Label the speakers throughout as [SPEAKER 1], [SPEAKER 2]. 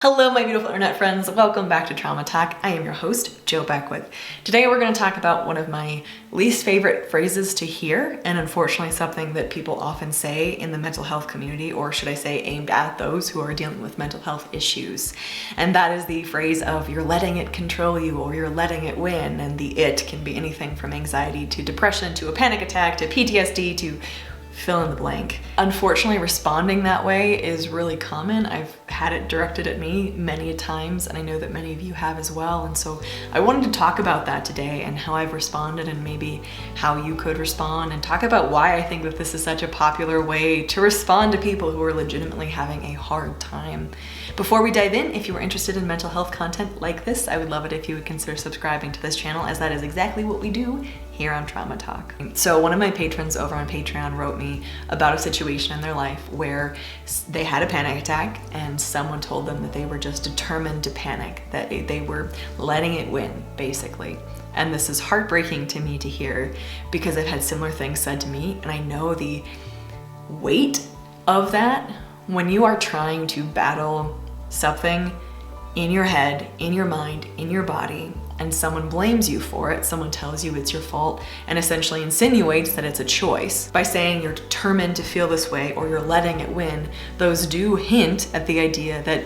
[SPEAKER 1] Hello my beautiful internet friends, welcome back to Trauma Talk. I am your host, Jo Beckwith. Today we're going to talk about one of my least favorite phrases to hear, and unfortunately something that people often say in the mental health community, or should I say aimed at those who are dealing with mental health issues. And that is the phrase of you're letting it control you, or you're letting it win. And the it can be anything from anxiety to depression to a panic attack to PTSD to fill in the blank. Unfortunately, responding that way is really common. I've had it directed at me many times, and I know that many of you have as well. And so I wanted to talk about that today and how I've responded and maybe how you could respond, and talk about why I think that this is such a popular way to respond to people who are legitimately having a hard time. Before we dive in, if you are interested in mental health content like this, I would love it if you would consider subscribing to this channel, as that is exactly what we do here on Trauma Talk. So one of my patrons over on Patreon wrote me about a situation in their life where they had a panic attack and someone told them that they were just determined to panic, that they were letting it win, basically. And this is heartbreaking to me to hear, because I've had similar things said to me, and I know the weight of that when you are trying to battle something in your head, in your mind, in your body, and someone blames you for it, someone tells you it's your fault, and essentially insinuates that it's a choice by saying you're determined to feel this way or you're letting it win. Those do hint at the idea that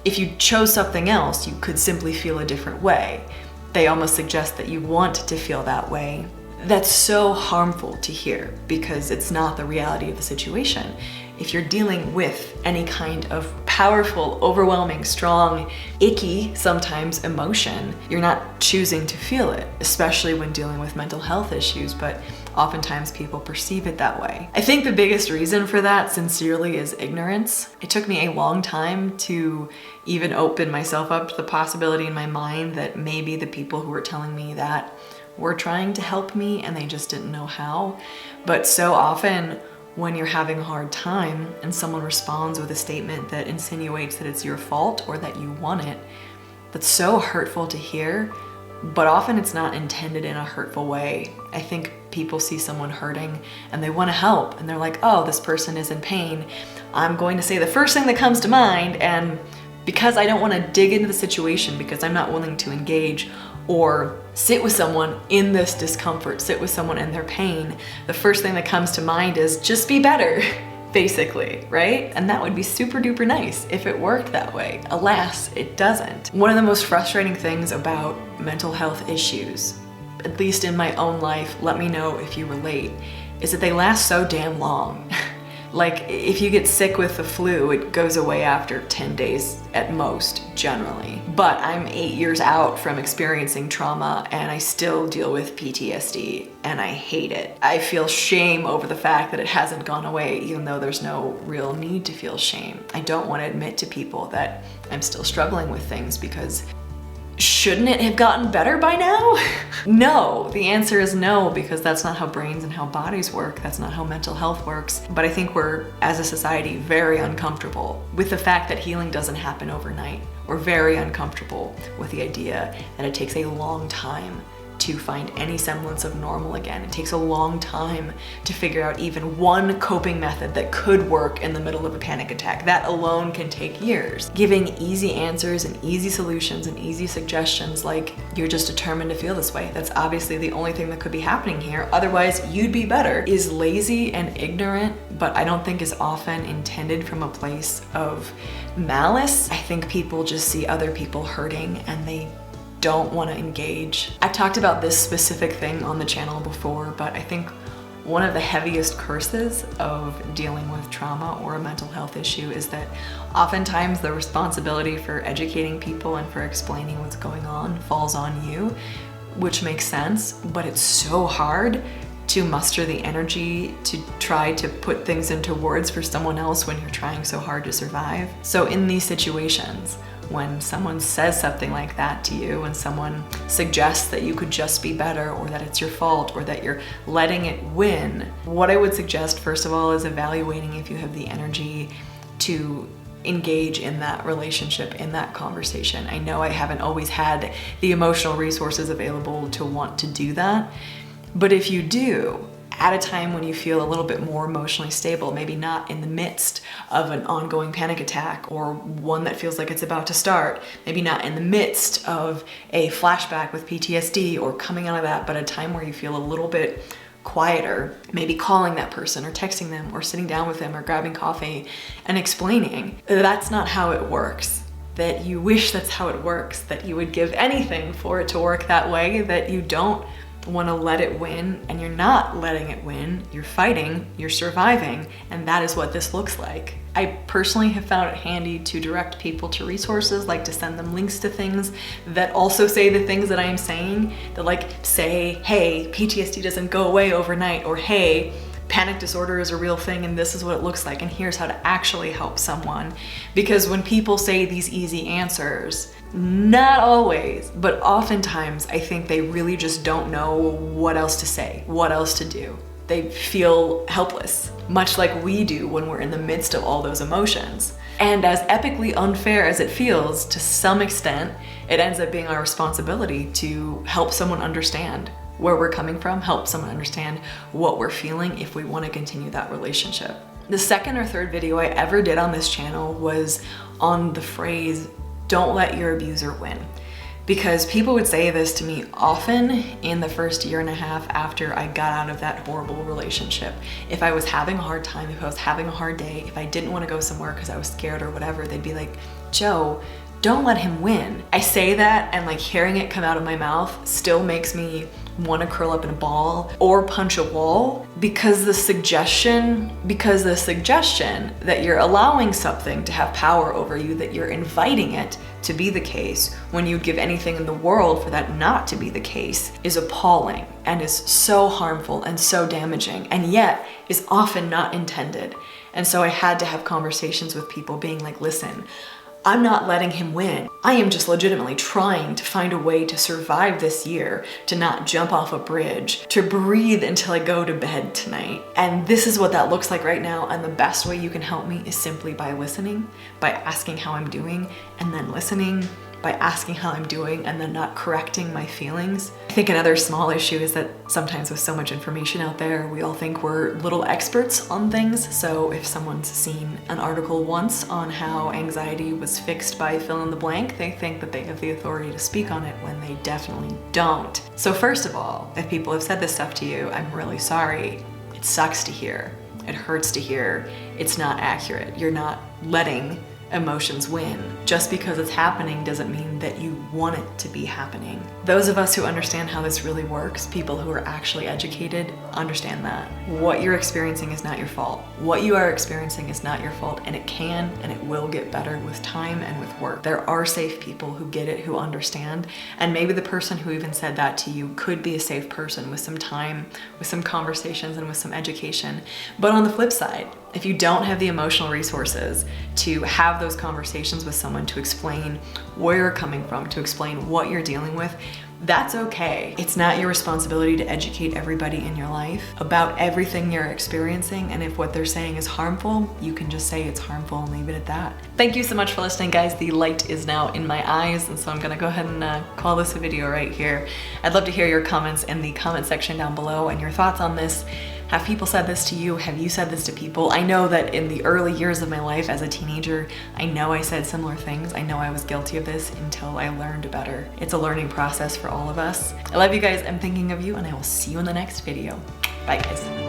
[SPEAKER 1] if you chose something else, you could simply feel a different way. They almost suggest that you want to feel that way. That's so harmful to hear, because it's not the reality of the situation. If you're dealing with any kind of powerful, overwhelming, strong, icky, sometimes emotion, you're not choosing to feel it, especially when dealing with mental health issues, but oftentimes people perceive it that way. I think the biggest reason for that, sincerely, is ignorance. It took me a long time to even open myself up to the possibility in my mind that maybe the people who were telling me that were trying to help me and they just didn't know how. But so often, when you're having a hard time and someone responds with a statement that insinuates that it's your fault or that you want it, that's so hurtful to hear, but often it's not intended in a hurtful way. I think people see someone hurting and they want to help, and they're like, oh, this person is in pain. I'm going to say the first thing that comes to mind, and because I don't want to dig into the situation, because I'm not willing to engage or sit with someone in this discomfort, sit with someone in their pain, the first thing that comes to mind is just be better, basically, right? And that would be super duper nice if it worked that way. Alas, it doesn't. One of the most frustrating things about mental health issues, at least in my own life, let me know if you relate, is that they last so damn long. Like, if you get sick with the flu, it goes away after 10 days at most, generally. But I'm 8 years out from experiencing trauma, and I still deal with PTSD, and I hate it. I feel shame over the fact that it hasn't gone away, even though there's no real need to feel shame. I don't want to admit to people that I'm still struggling with things, because shouldn't it have gotten better by now? No, the answer is no, because that's not how brains and how bodies work. That's not how mental health works. But I think we're, as a society, very uncomfortable with the fact that healing doesn't happen overnight. We're very uncomfortable with the idea that it takes a long time to find any semblance of normal again. It takes a long time to figure out even one coping method that could work in the middle of a panic attack. That alone can take years. Giving easy answers and easy solutions and easy suggestions like, you're just determined to feel this way, that's obviously the only thing that could be happening here, otherwise you'd be better, is lazy and ignorant, but I don't think is often intended from a place of malice. I think people just see other people hurting and they don't want to engage. I talked about this specific thing on the channel before, but I think one of the heaviest curses of dealing with trauma or a mental health issue is that oftentimes the responsibility for educating people and for explaining what's going on falls on you, which makes sense, but it's so hard to muster the energy to try to put things into words for someone else when you're trying so hard to survive. So in these situations, when someone says something like that to you, when someone suggests that you could just be better, or that it's your fault, or that you're letting it win, what I would suggest, first of all, is evaluating if you have the energy to engage in that relationship, in that conversation. I know I haven't always had the emotional resources available to want to do that, but if you do, at a time when you feel a little bit more emotionally stable, maybe not in the midst of an ongoing panic attack or one that feels like it's about to start, maybe not in the midst of a flashback with PTSD or coming out of that, but a time where you feel a little bit quieter, maybe calling that person or texting them or sitting down with them or grabbing coffee and explaining that's not how it works, that you wish that's how it works, that you would give anything for it to work that way, that you don't want to let it win, and you're not letting it win, you're fighting, you're surviving, and that is what this looks like. I personally have found it handy to direct people to resources, like to send them links to things that also say the things that I am saying, that like say, hey, PTSD doesn't go away overnight, or hey, panic disorder is a real thing and this is what it looks like and here's how to actually help someone. Because when people say these easy answers, not always, but oftentimes I think they really just don't know what else to say, what else to do. They feel helpless, much like we do when we're in the midst of all those emotions. And as epically unfair as it feels, to some extent, it ends up being our responsibility to help someone understand where we're coming from, help someone understand what we're feeling if we want to continue that relationship. The second or third video I ever did on this channel was on the phrase, don't let your abuser win. Because people would say this to me often in the first year and a half after I got out of that horrible relationship. If I was having a hard time, if I was having a hard day, if I didn't want to go somewhere because I was scared or whatever, they'd be like, Joe, don't let him win. I say that and like hearing it come out of my mouth still makes me want to curl up in a ball or punch a wall, because the suggestion that you're allowing something to have power over you, that you're inviting it to be the case when you'd give anything in the world for that not to be the case, is appalling and is so harmful and so damaging, and yet is often not intended. And so I had to have conversations with people being like, listen, I'm not letting him win. I am just legitimately trying to find a way to survive this year, to not jump off a bridge, to breathe until I go to bed tonight. And this is what that looks like right now. And the best way you can help me is simply by listening, by asking how I'm doing, and then listening, by asking how I'm doing and then not correcting my feelings. I think another small issue is that sometimes with so much information out there, we all think we're little experts on things. So if someone's seen an article once on how anxiety was fixed by fill in the blank, they think that they have the authority to speak on it when they definitely don't. So first of all, if people have said this stuff to you, I'm really sorry. It sucks to hear. It hurts to hear. It's not accurate. You're not letting emotions win. Just because it's happening doesn't mean that you want it to be happening. Those of us who understand how this really works, people who are actually educated, understand that. What you're experiencing is not your fault. What you are experiencing is not your fault, and it can and it will get better with time and with work. There are safe people who get it, who understand, and maybe the person who even said that to you could be a safe person with some time, with some conversations, and with some education. But on the flip side, if you don't have the emotional resources to have those conversations with someone, to explain where you're coming from, to explain what you're dealing with, that's okay. It's not your responsibility to educate everybody in your life about everything you're experiencing, and if what they're saying is harmful, you can just say it's harmful and leave it at that. Thank you so much for listening, guys. The light is now in my eyes, and so I'm gonna go ahead and call this a video right here. I'd love to hear your comments in the comment section down below and your thoughts on this. Have people said this to you? Have you said this to people? I know that in the early years of my life as a teenager, I know I said similar things. I know I was guilty of this until I learned better. It's a learning process for all of us. I love you guys. I'm thinking of you, and I will see you in the next video. Bye, guys.